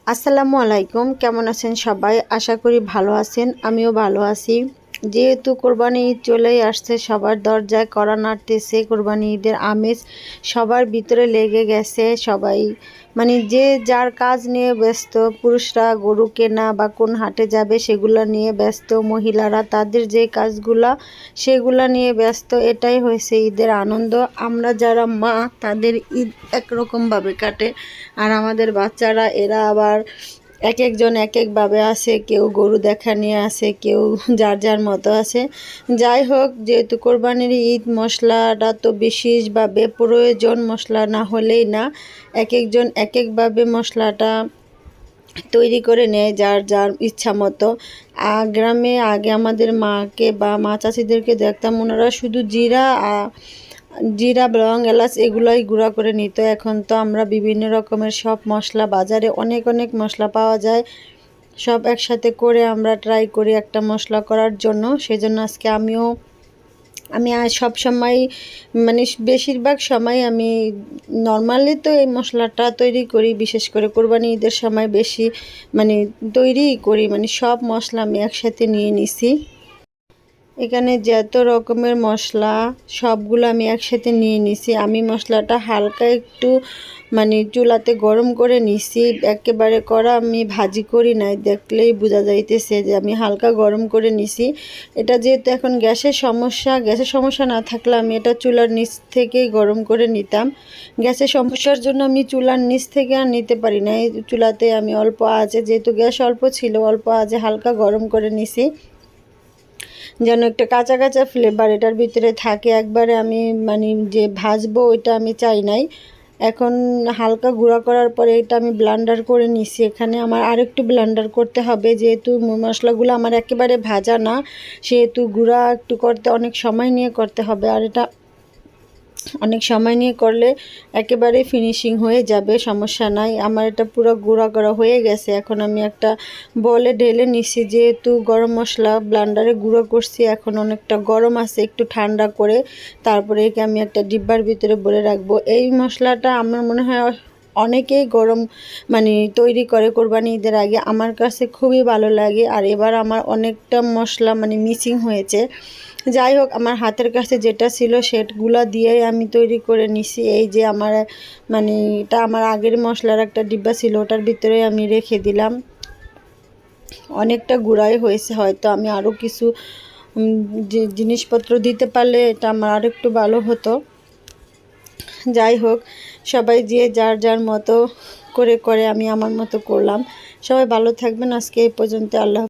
আসসালামু আলাইকুম, কেমন আছেন সবাই? আশা করি ভালো আছেন, আমিও ভালো আছি। যেহেতু কোরবানি ঈদ চলেই আসছে, সবার দরজায় কড়া নাড়তেছে। কোরবানি ঈদের আমেজ সবার ভিতরে লেগে গেছে। সবাই যে যার কাজ নিয়ে ব্যস্ত। পুরুষরা গরু কেনা বা কোন হাটে যাবে সেগুলা নিয়ে ব্যস্ত, মহিলারা তাদের যে কাজগুলা সেগুলা নিয়ে ব্যস্ত। এটাই হয়েছে ঈদের আনন্দ। আমরা যারা মা তাদের ঈদ একরকমভাবে কাটে, আর আমাদের বাচ্চারা এরা আবার এক একজন এক একভাবে আসে। কেউ গরু দেখা নিয়ে আসে, কেউ যার যার মতো আছে। যাই হোক, যেহেতু কোরবানির ঈদ, মশলাটা তো বিশেষ বা বেপ্রয়োজন মশলা না হলেই না। এক একজন এক একভাবে মশলাটা তৈরি করে নেয় যার যার ইচ্ছা মতো। গ্রামে আগে আমাদের মাকে বা মা চাচিদেরকে দেখতাম, ওনারা শুধু জিরা লং এলাচ এগুলোই গুঁড়া করে নিত। এখন তো আমরা বিভিন্ন রকমের সব মশলা, বাজারে অনেক অনেক মশলা পাওয়া যায়, সব একসাথে করে আমরা ট্রাই করি একটা মশলা করার জন্য। সেজন্য আজকে আমি সব সময় বেশিরভাগ সময় আমি নর্মালি তো এই মশলাটা তৈরি করি, বিশেষ করে কোরবানি ঈদের সময় বেশি তৈরিই করি। সব মশলা আমি একসাথে নিয়ে নিছি। এখানে যত রকমের মশলা সবগুলো আমি একসাথে নিয়ে নিছি। আমি মশলাটা হালকা একটু চুলাতে গরম করে নিছি, একেবারে কড়া আমি ভাজি করি নাই। দেখলেই বোঝা যাইতেছে যে আমি হালকা গরম করে নিছি। এটা যেহেতু এখন গ্যাসের সমস্যা না থাকলে আমি এটা চুলার নিচ থেকেই গরম করে নিতাম। গ্যাসের সমস্যার জন্য আমি চুলার নিচ থেকে আর নিতে পারি না। এই চুলাতে আমি অল্প আঁচে, যেহেতু গ্যাস অল্প ছিল, অল্প আঁচে হালকা গরম করে নিছি, যেন একটা কাঁচা কাঁচা ফ্লেভার এটার ভিতরে থাকে। একবারে আমি যে ভাজবো ওইটা আমি চাই নাই। এখন হালকা গুঁড়া করার পরে এটা আমি ব্লেন্ডার করে নিছি। এখানে আমার আরেকটু ব্লেন্ডার করতে হবে, যেহেতু মশলাগুলো আমার একেবারে ভাজা না, সেহেতু গুঁড়া একটু করতে অনেক সময় নিয়ে করতে হবে। আর এটা অনেক সময় নিয়ে করলে একেবারে ফিনিশিং হয়ে যাবে, সমস্যা নাই। আমার এটা পুরো গুঁড়া করা হয়ে গেছে। এখন আমি একটা বলে ঢেলে নিছি, যেহেতু গরম মশলা ব্লেন্ডারে গুঁড়ো করছি, এখন অনেকটা গরম আছে, একটু ঠান্ডা করে তারপরে একে আমি একটা ডিব্বার ভিতরে ভরে রাখবো। এই মশলাটা আমার মনে হয় অনেকেই গরম তৈরি করে কোরবানি ঈদের আগে। আমার কাছে খুবই ভালো লাগে। আর এবার আমার অনেকটা মশলা মিসিং হয়েছে। যাই হোক, আমার হাতের কাছে যেটা ছিল সেগুলো দিয়েই আমি তৈরি করে নিছি। এই যে আমার এটা আমার আগের মশলার একটা ডিব্বা ছিল, ওটার ভিতরে আমি রেখে দিলাম। অনেকটা গুঁড়াই হয়েছে, হয়তো আমি আরও কিছু যে জিনিসপত্র দিতে পারলে এটা আমার আরও একটু ভালো হতো। যাই হোক, সবাই যে যার যার মতো করে আমি আমার মতো করলাম। সবাই ভালো থাকবেন। আজকে এই পর্যন্ত। আল্লাহ।